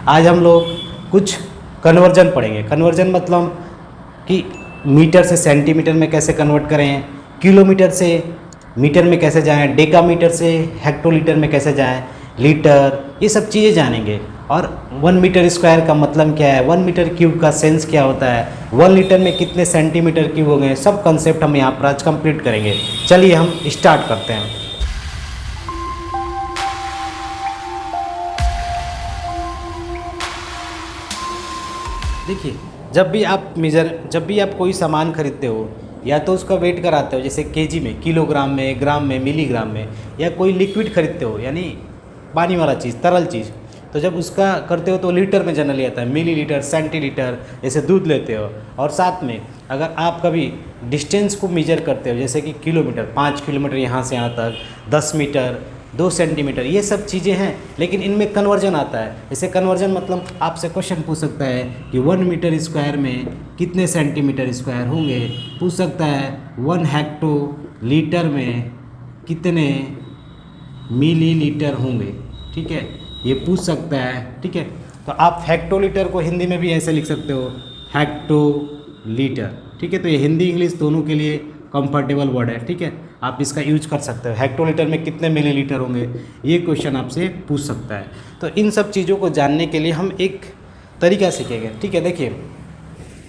आज हम लोग कुछ कन्वर्जन पढ़ेंगे। कन्वर्जन मतलब कि मीटर से सेंटीमीटर में कैसे कन्वर्ट करें, किलोमीटर से मीटर में कैसे जाएं, डेकामीटर से हेक्टोलीटर में कैसे जाएं, लीटर, ये सब चीज़ें जानेंगे। और 1 मीटर स्क्वायर का मतलब क्या है, 1 मीटर क्यूब का सेंस क्या होता है, 1 लीटर में कितने सेंटीमीटर क्यूब होंगे, सब कंसेप्ट हम यहाँ पर आज कंप्लीट करेंगे। चलिए हम स्टार्ट करते हैं। देखिए, जब भी आप कोई सामान खरीदते हो या तो उसका वेट कराते हो, जैसे केजी में, किलोग्राम में, ग्राम में, मिलीग्राम में, या कोई लिक्विड खरीदते हो यानी पानी वाला चीज़, तरल चीज़, तो जब उसका करते हो तो लीटर में जनरली आता है, मिलीलीटर, सेंटीलीटर, जैसे दूध लेते हो। और साथ में अगर आप कभी डिस्टेंस को मेजर करते हो, जैसे कि किलोमीटर, 5 किलोमीटर यहाँ से यहाँ तक, 10 मीटर, 2 सेंटीमीटर, ये सब चीज़ें हैं। लेकिन इनमें कन्वर्जन आता है। जैसे कन्वर्जन मतलब आपसे क्वेश्चन पूछ सकता है कि 1 मीटर स्क्वायर में कितने सेंटीमीटर स्क्वायर होंगे, पूछ सकता है 1 हेक्टो लीटर में कितने मिलीलीटर होंगे, ठीक है, ये पूछ सकता है, ठीक है। तो आप हेक्टोलीटर को हिंदी में भी ऐसे लिख सकते हो, हेक्टोलीटर, ठीक है। तो ये हिंदी इंग्लिश दोनों के लिए कंफर्टेबल वर्ड है, ठीक है, आप इसका यूज कर सकते हो। हेक्टोलीटर में कितने मिलीलीटर होंगे, ये क्वेश्चन आपसे पूछ सकता है। तो इन सब चीज़ों को जानने के लिए हम एक तरीका सीखेंगे, ठीक है। देखिए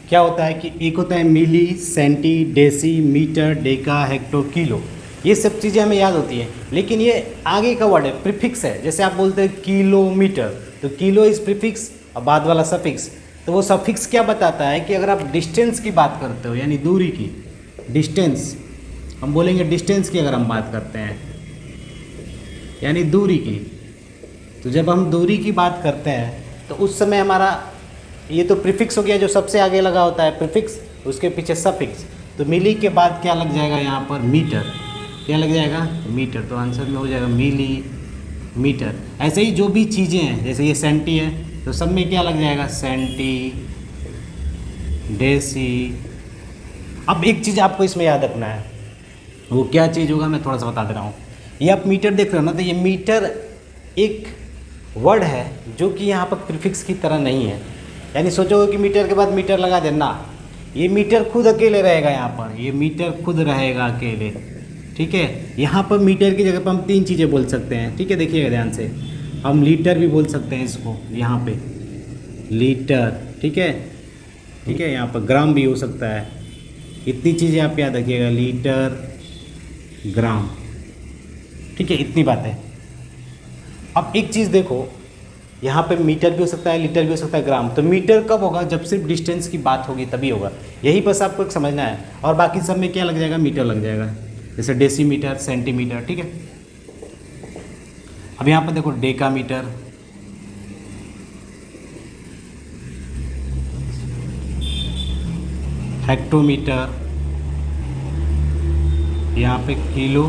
क्या होता है कि एक होता है milli, centi, deci, metre, deca, hecto, kilo, ये सब चीज़ें हमें याद होती हैं। लेकिन ये आगे का वर्ड है, प्रीफिक्स है। जैसे आप बोलते हैं किलोमीटर, तो किलो इज प्रीफिक्स और बाद वाला सफिक्स। तो वो सफिक्स क्या बताता है कि अगर आप डिस्टेंस की बात करते हो, यानी दूरी की, डिस्टेंस, हम बोलेंगे डिस्टेंस की अगर हम बात करते हैं यानी दूरी की, तो जब हम दूरी की बात करते हैं तो उस समय हमारा ये तो प्रीफिक्स हो गया, जो सबसे आगे लगा होता है प्रीफिक्स, उसके पीछे सफिक्स। तो मिली के बाद क्या लग जाएगा यहाँ पर, मीटर, क्या लग जाएगा, मीटर। तो आंसर में हो जाएगा मिली मीटर। ऐसे ही जो भी चीज़ें हैं, जैसे ये सेंटी है तो सब में क्या लग जाएगा, सेंटी, डेसी। अब एक चीज़ आपको इसमें याद रखना है, वो क्या चीज़ होगा मैं थोड़ा सा बता दे रहा हूँ। ये आप मीटर देख रहे हो ना, तो ये मीटर एक वर्ड है जो कि यहाँ पर प्रीफिक्स की तरह नहीं है। यानी सोचोगे कि मीटर के बाद मीटर लगा देना, ये मीटर खुद अकेले रहेगा, यहाँ पर ये मीटर खुद रहेगा अकेले, ठीक है। यहाँ पर मीटर की जगह पर हम 3 चीज़ें बोल सकते हैं, ठीक है। देखिएगा ध्यान से, हम लीटर भी बोल सकते हैं इसको, यहाँ पे लीटर, ठीक है, ठीक है। यहाँ पर ग्राम भी हो सकता है। इतनी चीज़ें आप याद रखिएगा, लीटर, ग्राम, ठीक है, इतनी बातें। अब एक चीज़ देखो, यहाँ पे मीटर भी हो सकता है, लीटर भी हो सकता है, ग्राम। तो मीटर कब होगा, जब सिर्फ डिस्टेंस की बात होगी तभी होगा। यही बस आपको एक समझना है। और बाकी सब में क्या लग जाएगा, मीटर लग जाएगा, जैसे डेसीमीटर, सेंटीमीटर, ठीक है। अब यहाँ पर देखो डेकामीटर, हेक्टोमीटर, यहाँ पे किलो,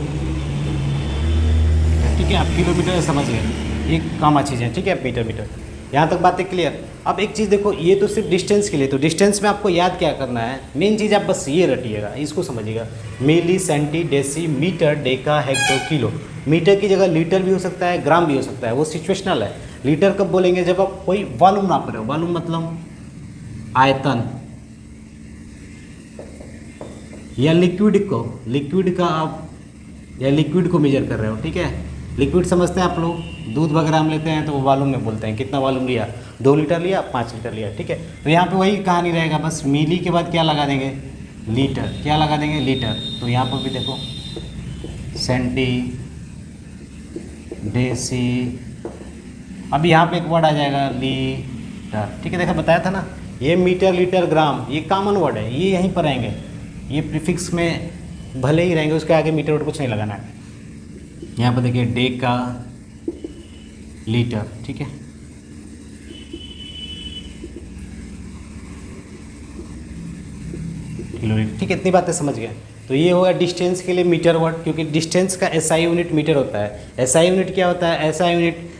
ठीक है। आप किलोमीटर समझ गए, एक काम चीज़ है, ठीक है। मीटर, मीटर, यहाँ तक बातें क्लियर। अब एक चीज़ देखो, ये तो सिर्फ डिस्टेंस के लिए, तो डिस्टेंस में आपको याद क्या करना है, मेन चीज़ आप बस ये रटिएगा, इसको समझिएगा, milli, centi, deci, metre, deca, hecto, kilo. Metre की जगह लीटर भी हो सकता है, ग्राम भी हो सकता है, वो सिचुएशनल है। लीटर कब बोलेंगे, जब आप कोई वॉल्यूम नाप रहे हो, वॉल्यूम मतलब आयतन, या लिक्विड का आप, या लिक्विड को मेजर कर रहे हो, ठीक है। लिक्विड समझते हैं आप लोग, दूध वगैरह हम लेते हैं तो वो वॉल्यूम में बोलते हैं, कितना वॉल्यूम लिया, 2 लीटर लिया, 5 लीटर लिया, ठीक है। तो यहाँ पे वही कहानी रहेगा, बस मिली के बाद क्या लगा देंगे, लीटर, क्या लगा देंगे, लीटर। तो यहाँ पर भी देखो सेंटी, डेसी, अब यहाँ पे एक वर्ड आ जाएगा लीटर, ठीक है। देखा, बताया था ना, ये मीटर, लीटर, ग्राम, ये कॉमन वर्ड है, ये यहीं पर रहेंगे, ये प्रीफिक्स में भले ही रहेंगे, उसके आगे मीटर और कुछ नहीं लगाना है। यहाँ पर देखिए डेका लीटर, ठीक है। किलोमीटर, ठीक है, इतनी बातें समझ गए। तो ये होगा डिस्टेंस के लिए मीटर वर्ड, क्योंकि डिस्टेंस का एसआई यूनिट मीटर होता है। एसआई यूनिट क्या होता है, ऐसा यूनिट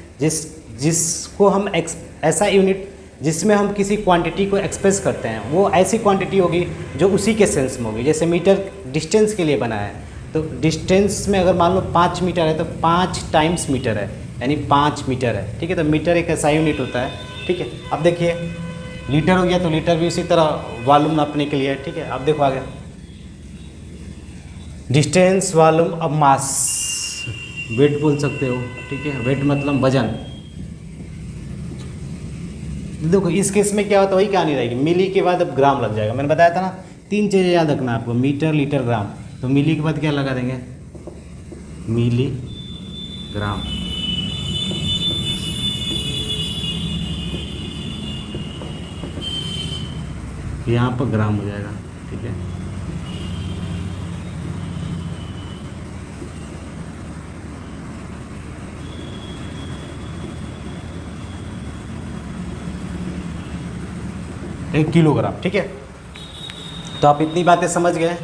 जिसको हम ऐसा यूनिट जिसमें हम किसी क्वांटिटी को एक्सप्रेस करते हैं, वो ऐसी क्वांटिटी होगी जो उसी के सेंस में होगी। जैसे मीटर डिस्टेंस के लिए बना है, तो डिस्टेंस में अगर मान लो 5 मीटर है तो 5 टाइम्स मीटर है, यानी 5 मीटर है, ठीक है। तो मीटर एक ऐसा यूनिट होता है, ठीक है। अब देखिए लीटर हो गया तो लीटर भी उसी तरह वॉल्यूम नापने के लिए है, ठीक है। अब देखो आगे डिस्टेंस, वॉल्यूम, अब मास, वेट बोल सकते हो, ठीक है। वेट मतलब वजन। देखो इस केस में क्या होता है वही कहानी रहेगी, मिली के बाद अब ग्राम लग जाएगा। मैंने बताया था ना 3 चीज़ें याद रखना आपको, मीटर, लीटर, ग्राम। तो मिली के बाद क्या लगा देंगे, मिली ग्राम। यहाँ पर ग्राम हो जाएगा, ठीक है। एक किलोग्राम, ठीक है। तो आप इतनी बातें समझ गए।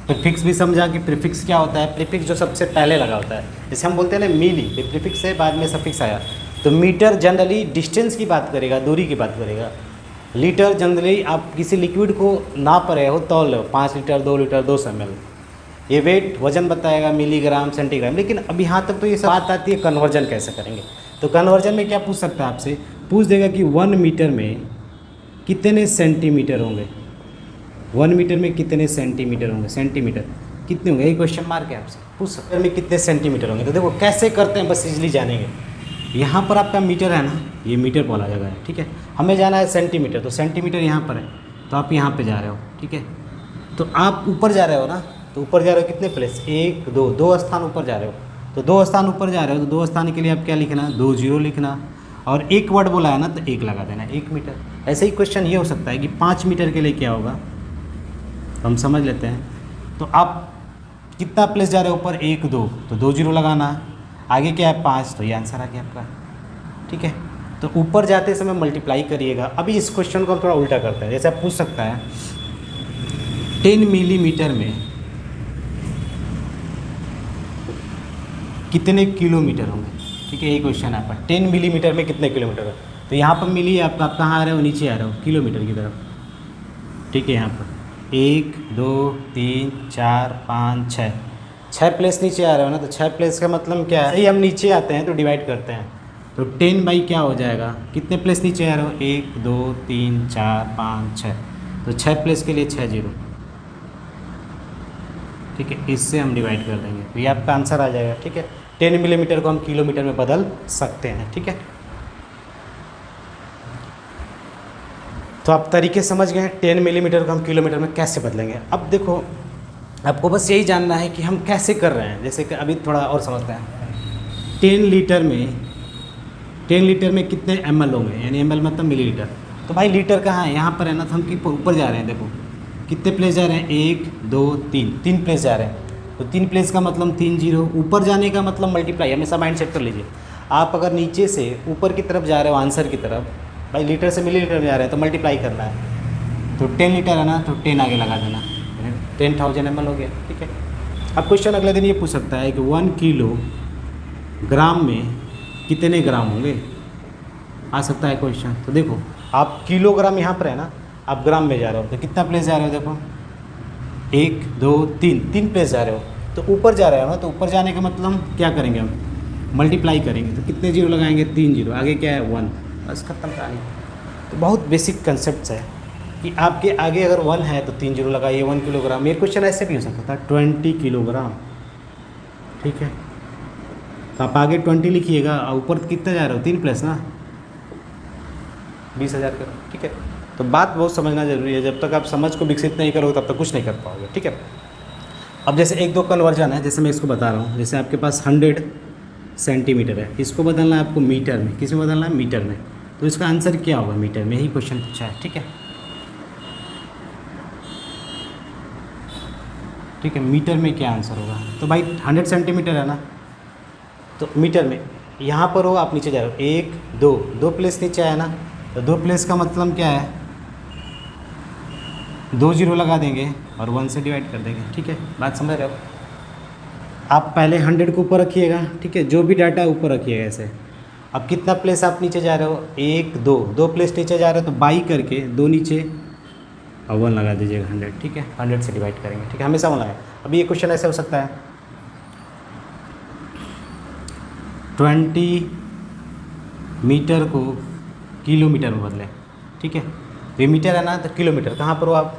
प्रीफिक्स भी समझा कि प्रीफिक्स क्या होता है। प्रीफिक्स जो सबसे पहले लगा होता है, जैसे हम बोलते हैं ना मिली, प्रीफिक्स है बाद में सफिक्स आया। तो मीटर जनरली डिस्टेंस की बात करेगा, दूरी की बात करेगा। लीटर जनरली आप किसी लिक्विड को नाप रहे हो, तौल रहे हो, 5 लीटर, 2 लीटर, 200 ml। ये वेट वजन बताएगा, मिलीग्राम, सेंटीग्राम। लेकिन अब यहाँ तक तो ये सब बात आती है कन्वर्जन कैसे करेंगे। तो कन्वर्जन में क्या पूछ सकता है आपसे, पूछ देगा कि 1 मीटर में कितने सेंटीमीटर होंगे, 1 मीटर में कितने सेंटीमीटर होंगे, सेंटीमीटर कितने होंगे, यही क्वेश्चन मार्क है आपसे पूछ सकते हैं में कितने सेंटीमीटर होंगे। तो देखो कैसे करते हैं बस इजली जानेंगे। यहाँ पर आपका मीटर है ना, ये मीटर वाला जगह है, ठीक है। हमें जाना है सेंटीमीटर, तो सेंटीमीटर यहाँ पर है, तो आप यहाँ पे जा रहे हो, ठीक है। तो आप ऊपर जा रहे हो ना, तो ऊपर जा रहे हो कितने प्लेस, 1 2, 2 स्थान ऊपर जा रहे हो। तो 2 स्थान ऊपर जा रहे हो, तो 2 स्थान के लिए आप क्या लिखना, 2 0 लिखना, और एक वर्ड बोला है ना तो 1 लगा देना, 1 मीटर। ऐसे ही क्वेश्चन ये हो सकता है कि 5 मीटर के लिए क्या होगा, हम समझ लेते हैं। तो आप कितना प्लेस जा रहे हो ऊपर, 1 2, तो 2 0 लगाना, आगे क्या है 5, तो ये आंसर आ गया आपका, ठीक है। तो ऊपर जाते समय मल्टीप्लाई करिएगा। अभी इस क्वेश्चन को हम थोड़ा उल्टा करते हैं। जैसे आप पूछ सकता है 10 मिलीमीटर में कितने किलोमीटर होंगे, ठीक है। यही क्वेश्चन है आपका, 10 मिलीमीटर में कितने किलोमीटर है। तो यहाँ पर मिली आप कहाँ आ रहे हो, नीचे आ रहे हो किलोमीटर की तरफ, ठीक है। यहाँ पर 1 2 3 4 5 6 प्लेस नीचे आ रहे हो ना, तो 6 प्लेस का मतलब क्या है, यही हम नीचे आते हैं तो डिवाइड करते हैं। तो 10 बाई क्या हो जाएगा, कितने प्लेस नीचे आ रहे हो, 1 2 3 4 5 6, तो 6 प्लेस के लिए 6 0, ठीक है। इससे हम डिवाइड कर देंगे तो ये आपका आंसर आ जाएगा, ठीक है। 10 मिलीमीटर को हम किलोमीटर में बदल सकते हैं, ठीक है। तो आप तरीके समझ गए, 10 मिलीमीटर को हम किलोमीटर में कैसे बदलेंगे। अब देखो आपको बस यही जानना है कि हम कैसे कर रहे हैं। जैसे कि अभी थोड़ा और समझते हैं, 10 लीटर में कितने ml होंगे, यानी ml मतलब मिलीलीटर। तो भाई लीटर कहाँ है, यहाँ पर है ना, तो हम ऊपर जा रहे हैं। देखो कितने प्लेस जा रहे हैं, 1 2 3 प्लेस जा रहे हैं। तो 3 प्लेस का मतलब 3 0, ऊपर जाने का मतलब मल्टीप्लाई, हमेशा माइंड सेट कर लीजिए। आप अगर नीचे से ऊपर की तरफ जा रहे हो आंसर की तरफ, भाई लीटर से मिलीलीटर में जा रहे हैं तो मल्टीप्लाई करना है। तो 10 लीटर है ना, तो 10 आगे लगा देना, 10,000 ml हो गया, ठीक है। अब क्वेश्चन अगले दिन ये पूछ सकता है कि 1 किलोग्राम में कितने ग्राम होंगे, आ सकता है क्वेश्चन। तो देखो आप किलोग्राम यहाँ पर है ना, आप ग्राम में जा रहे हो, तो कितना प्लेस जा रहे हो, देखो 1 2 3 प्लेस जा रहे हो। तो ऊपर जा रहे हो ना, तो ऊपर जाने का मतलब क्या करेंगे, हम मल्टीप्लाई करेंगे। तो कितने जीरो लगाएंगे, 3 0, आगे क्या है 1, बस खत्म कहानी। तो बहुत बेसिक कंसेप्ट है कि आपके आगे अगर 1 है तो 3 0 लगाइए, 1 किलोग्राम। ये क्वेश्चन ऐसे भी हो सकता था 20 किलोग्राम, ठीक है। तो आप आगे 20 लिखिएगा, और ऊपर कितना जा रहे हो, 3 प्लस ना 20,000 करो, ठीक है। तो बात बहुत समझना जरूरी है। जब तक आप समझ को विकसित नहीं करोगे तब तक कुछ नहीं कर पाओगे, ठीक है। अब जैसे 1 2 कन्वर्जन है, जैसे मैं इसको बता रहा हूँ। जैसे आपके पास 100 सेंटीमीटर है, इसको बदलना है आपको मीटर में। किस में बदलना है, मीटर में। तो इसका आंसर क्या होगा, मीटर में। यही क्वेश्चन पूछा है, ठीक है। ठीक है, मीटर में क्या आंसर होगा। तो भाई 100 सेंटीमीटर है ना, तो मीटर में यहाँ पर हो, आप नीचे जा रहे हो, 1 2, 2 प्लेस नीचे आया ना, तो 2 प्लेस का मतलब क्या है, 2 0 लगा देंगे और 1 से डिवाइड कर देंगे, ठीक है। बात समझ रहे हो। आप पहले 100 को ऊपर रखिएगा, ठीक है, जो भी डाटा है ऊपर रखिएगा ऐसे। अब कितना प्लेस आप नीचे जा रहे हो, 1 2, 2 प्लेस नीचे जा रहे हो, तो बाई करके 2 नीचे और 1 लगा दीजिएगा 100, ठीक है। 100 से डिवाइड करेंगे, ठीक है, हमेशा 1 लगाए। अभी ये क्वेश्चन ऐसे हो सकता है, 20 मीटर को किलोमीटर में बदलें, ठीक है। तो ये मीटर है ना, तो किलोमीटर कहाँ पर हो आप,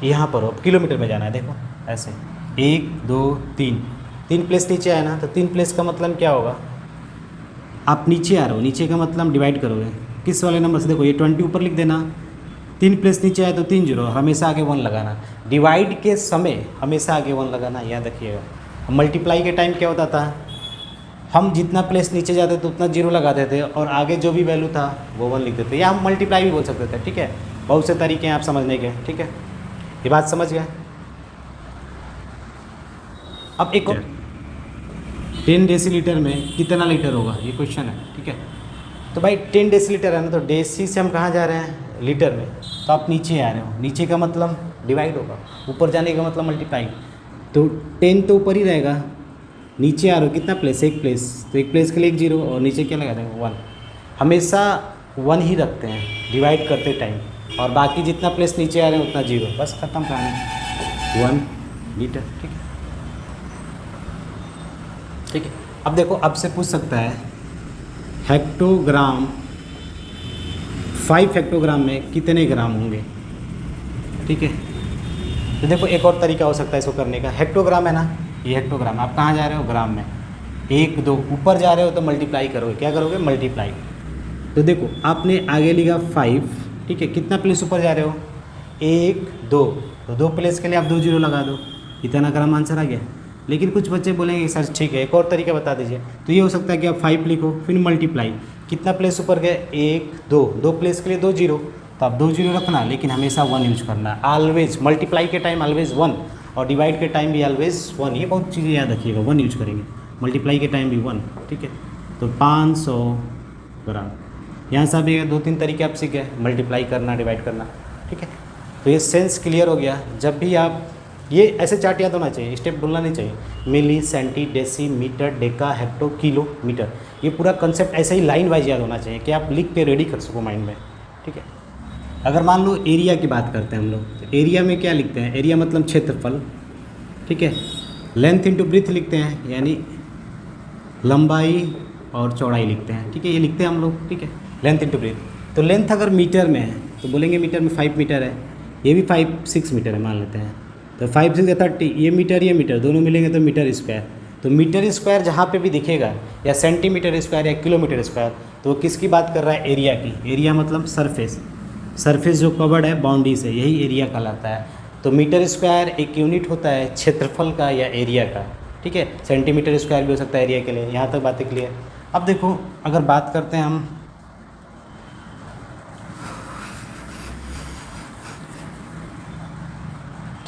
यहाँ पर हो, अब किलोमीटर में जाना है। देखो ऐसे 1 2 3, 3 प्लेस नीचे आया ना, तो 3 प्लेस का मतलब क्या होगा, आप नीचे आ रहे हो, नीचे का मतलब डिवाइड करोगे किस वाले नंबर से, देखो ये 20 ऊपर लिख देना, 3 प्लेस नीचे आया तो 3 जीरो, हमेशा आगे 1 लगाना, डिवाइड के समय हमेशा आगे 1 लगाना, याद रखिएगा। मल्टीप्लाई के टाइम क्या होता था, हम जितना प्लेस नीचे जाते तो उतना जीरो लगाते थे और आगे जो भी वैल्यू था वो 1 लिख देते थे, या हम मल्टीप्लाई भी बोल सकते थे, ठीक है। बहुत से तरीके हैं आप समझने के, ठीक है, ये बात समझ गए। अब एक और 10 डेसीलीटर में कितना लीटर होगा, ये क्वेश्चन है, ठीक है। तो भाई 10 डेसीलीटर है ना, तो डेसी से हम कहाँ जा रहे हैं, लीटर में, तो आप नीचे आ रहे हो, नीचे का मतलब डिवाइड होगा, ऊपर जाने का मतलब मल्टीप्लाई, तो 10 तो ऊपर ही रहेगा, नीचे आ रहे हो कितना प्लेस, 1 प्लेस, तो 1 प्लेस के लिए 1 जीरो और नीचे क्या लगा देंगे 1, हमेशा 1 ही रखते हैं डिवाइड करते टाइम, और बाकी जितना प्लेस नीचे आ रहे हैं उतना जीरो, बस खत्म कहानी, 1 लीटर, ठीक है, ठीक है। अब देखो आपसे पूछ सकता है हेक्टोग्राम, 5 हेक्टोग्राम में कितने ग्राम होंगे, ठीक है। तो देखो एक और तरीका हो सकता है इसको करने का, हेक्टोग्राम है ना, ये हेक्टोग्राम, आप कहाँ जा रहे हो, ग्राम में, 1 2 ऊपर जा रहे हो तो मल्टीप्लाई करोगे, क्या करोगे, मल्टीप्लाई। तो देखो आपने आगे लिखा 5, ठीक है, कितना प्लेस ऊपर जा रहे हो, 1 2, तो 2 प्लेस के लिए आप 2 जीरो लगा दो, इतना ग्राम आंसर आ गया। लेकिन कुछ बच्चे बोलेंगे सर ठीक है एक और तरीका बता दीजिए, तो ये हो सकता है कि आप 5 लिखो फिर मल्टीप्लाई, कितना प्लेस ऊपर गए, 1 2, 2 प्लेस के लिए 2 जीरो, तो आप 2 जीरो रखना, लेकिन हमेशा 1 यूज करना, ऑलवेज मल्टीप्लाई के टाइम ऑलवेज 1 और डिवाइड के टाइम भी ऑलवेज 1, ये बहुत चीज़ें याद रखिएगा, 1 यूज करेंगे, मल्टीप्लाई के टाइम भी 1, ठीक है। तो 500 ग्राम, यहाँ से भी 2-3 तरीके आप सीख गए, मल्टीप्लाई करना, डिवाइड करना, ठीक है। तो ये सेंस क्लियर हो गया। जब भी आप ये ऐसे चार्ट याद होना चाहिए, स्टेप भूलना नहीं चाहिए, milli centi deci metre deca hecto kilo metre, ये पूरा कंसेप्ट ऐसे ही लाइन वाइज याद होना चाहिए कि आप लिख के रेडी कर सको माइंड में, ठीक है। अगर मान लो एरिया की बात करते हैं हम लोग, तो एरिया में क्या लिखते हैं, एरिया मतलब क्षेत्रफल, ठीक है। लेंथ इंटू ब्रीथ लिखते हैं, यानी लंबाई और चौड़ाई लिखते हैं, ठीक है, ये लिखते हैं हम लोग, ठीक है, लेंथ इंटू ब्रीथ। तो लेंथ अगर मीटर में है तो बोलेंगे मीटर में 5 मीटर है, ये भी 5-6 मीटर है मान लेते हैं, तो 5 6 30, ये मीटर दोनों मिलेंगे तो मीटर स्क्वायर। तो मीटर स्क्वायर जहाँ पे भी दिखेगा, या सेंटीमीटर स्क्वायर या किलोमीटर स्क्वायर, तो वो किसकी बात कर रहा है, एरिया की। एरिया मतलब सरफेस, सरफेस जो कवर्ड है बाउंड्री से, यही एरिया कहलाता है। तो मीटर स्क्वायर एक यूनिट होता है क्षेत्रफल का या एरिया का, ठीक है। सेंटीमीटर स्क्वायर भी हो सकता है एरिया के लिए, यहाँ तक बातें क्लियर। अब देखो अगर बात करते हैं हम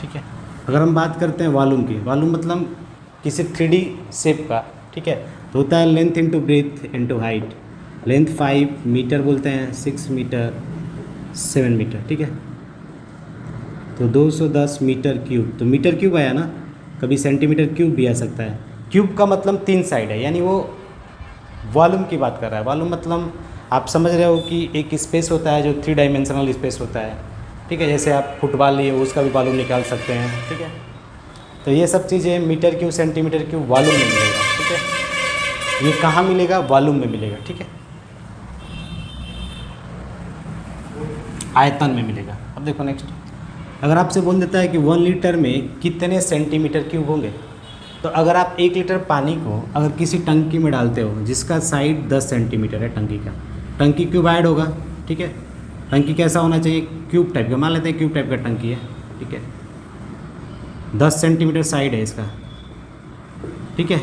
ठीक है, अगर हम बात करते हैं वॉल्यूम की, वॉल्यूम मतलब किसी 3D शेप का, ठीक है, तो होता है length into breadth into height. Length 5 meter बोलते हैं, 6 मीटर 7 मीटर, ठीक है। तो 210 मीटर क्यूब, तो मीटर क्यूब आया ना, कभी सेंटीमीटर क्यूब भी आ सकता है। क्यूब का मतलब 3 साइड है, यानी वो वॉल्यूम की बात कर रहा है। वॉल्यूम मतलब आप समझ रहे हो कि एक स्पेस होता है जो 3 डायमेंशनल स्पेस होता है, ठीक है। जैसे आप फुटबॉल लिए उसका भी वॉल्यूम निकाल सकते हैं, ठीक है। तो ये सब चीज़ें meter cube centimeter cube volume में मिलेगा, ठीक है। ये कहाँ मिलेगा, वॉल्यूम में मिलेगा, ठीक है, आयतन में मिलेगा। अब देखो नेक्स्ट, अगर आपसे बोल देता है कि 1 लीटर में कितने सेंटीमीटर क्यूब होंगे, तो अगर आप 1 लीटर पानी को अगर किसी टंकी में डालते हो जिसका साइड 10 सेंटीमीटर है टंकी का, टंकी क्यूब ऐड होगा, ठीक है। टंकी कैसा होना चाहिए, क्यूब टाइप का, मान लेते हैं क्यूब टाइप का टंकी है, ठीक है, 10 सेंटीमीटर साइड है इसका, ठीक है,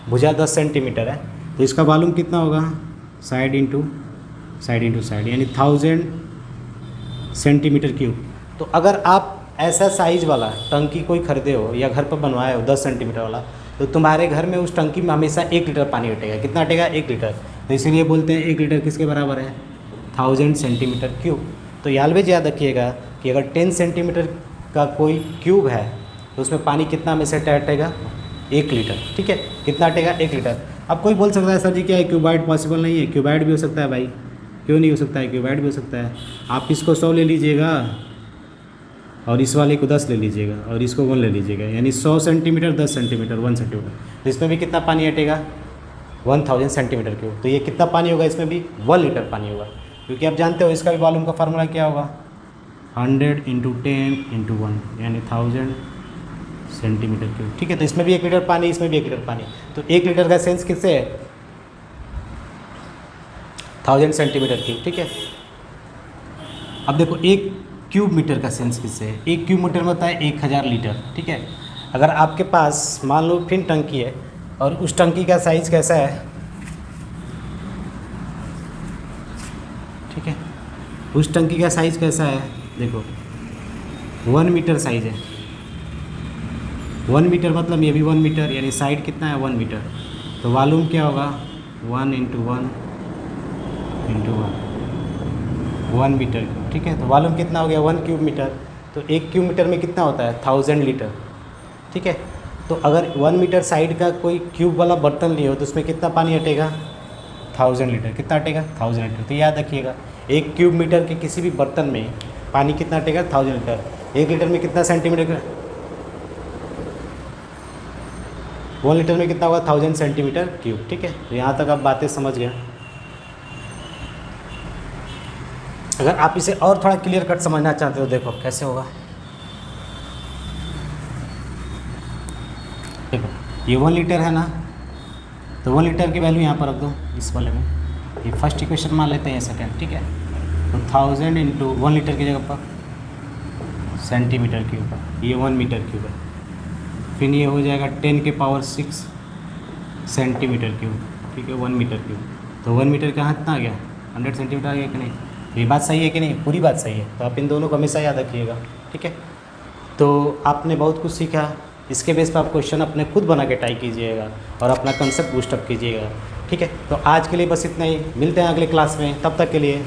भुजा 10 सेंटीमीटर है, तो इसका वॉल्यूम कितना होगा, साइड इंटू साइड, यानी 1000 सेंटीमीटर क्यूब। तो अगर आप ऐसा साइज वाला टंकी कोई खरीदे हो या घर पर बनवाए हो 10 सेंटीमीटर वाला, तो तुम्हारे घर में उस टंकी में हमेशा 1 लीटर पानी हटेगा। कितना हटेगा, 1 लीटर। तो इसीलिए बोलते हैं 1 लीटर किसके बराबर है, 1000 सेंटीमीटर क्यूब। तो ये ऑलवेज याद रखिएगा कि अगर 10 सेंटीमीटर का कोई क्यूब है तो उसमें पानी कितना में से हटेगा, 1 लीटर, ठीक है। कितना हटेगा, 1 लीटर। अब कोई बोल सकता है सर जी क्या है क्यूबाइड पॉसिबल नहीं है, क्यूबाइड भी हो सकता है भाई, क्यों नहीं हो सकता है, क्यूबाइड भी हो सकता है। आप इसको 100 ले लीजिएगा और इस वाले को 10 ले लीजिएगा और इसको 1 ले लीजिएगा, यानी 100 सेंटीमीटर 10 सेंटीमीटर 1 सेंटीमीटर, तो इसमें भी कितना पानी हटेगा, 1000 सेंटीमीटर क्यूब। तो ये कितना पानी होगा, इसमें भी 1 लीटर पानी होगा, क्योंकि आप जानते हो इसका भी वॉल्यूम का फार्मूला क्या होगा, 100 × 10 × 1 यानी 1000 सेंटीमीटर क्यूब। ठीक है, तो इसमें भी 1 लीटर पानी, इसमें भी 1 लीटर पानी। तो 1 लीटर का सेंस किससे है, 1000 सेंटीमीटर क्यूब। ठीक है, अब देखो 1 क्यूब मीटर का सेंस किससे है, 1 क्यूब मीटर में होता है 1000 लीटर। ठीक है, अगर आपके पास मान लो फिन टंकी है और उस टंकी का साइज़ कैसा है, ठीक है, उस टंकी का साइज़ कैसा है, देखो 1 मीटर साइज़ है। 1 मीटर मतलब ये भी 1 मीटर, यानी साइड कितना है 1 मीटर। तो वॉल्यूम क्या होगा 1 × 1 × 1 मीटर। ठीक है, तो वॉल्यूम कितना हो गया 1 क्यूब मीटर। तो 1 क्यूब मीटर में कितना होता है 1000 लीटर। ठीक है, तो अगर 1 मीटर साइड का कोई क्यूब वाला बर्तन लिए हो तो उसमें कितना पानी हटेगा 1000 लीटर। कितना हटेगा 1000 लीटर। तो याद रखिएगा 1 क्यूब मीटर के किसी भी बर्तन में पानी कितना हटेगा 1000 लीटर। 1 लीटर में कितना सेंटीमीटर का, 1 लीटर में कितना होगा 1000 सेंटीमीटर क्यूब। ठीक है, तो यहाँ तक आप बातें समझ गए। अगर आप इसे और थोड़ा क्लियर कट समझना चाहते हो, देखो कैसे होगा। देखो ये 1 लीटर है ना, तो 1 लीटर की वैल्यू यहाँ पर रख दो इस वाले में। ये फर्स्ट इक्वेशन मान लेते हैं, सेकेंड। ठीक है, तो 1000 × 1 लीटर की जगह पर सेंटीमीटर क्यूब है, ये 1 मीटर क्यूब है। फिर ये हो जाएगा 10 की पावर 6 सेंटीमीटर क्यूब। ठीक है, 1 मीटर क्यूब। तो 1 मीटर कहाँ कितना आ गया 100 सेंटीमीटर आ गया कि नहीं। तो ये बात सही है कि नहीं, पूरी बात सही है। तो आप इन दोनों को हमेशा याद रखिएगा। ठीक है, तो आपने बहुत कुछ सीखा। इसके बेस पर आप क्वेश्चन अपने खुद बना के ट्राई कीजिएगा और अपना कंसेप्ट बूस्टअप कीजिएगा। ठीक है, तो आज के लिए बस इतना ही। मिलते हैं अगले क्लास में, तब तक के लिए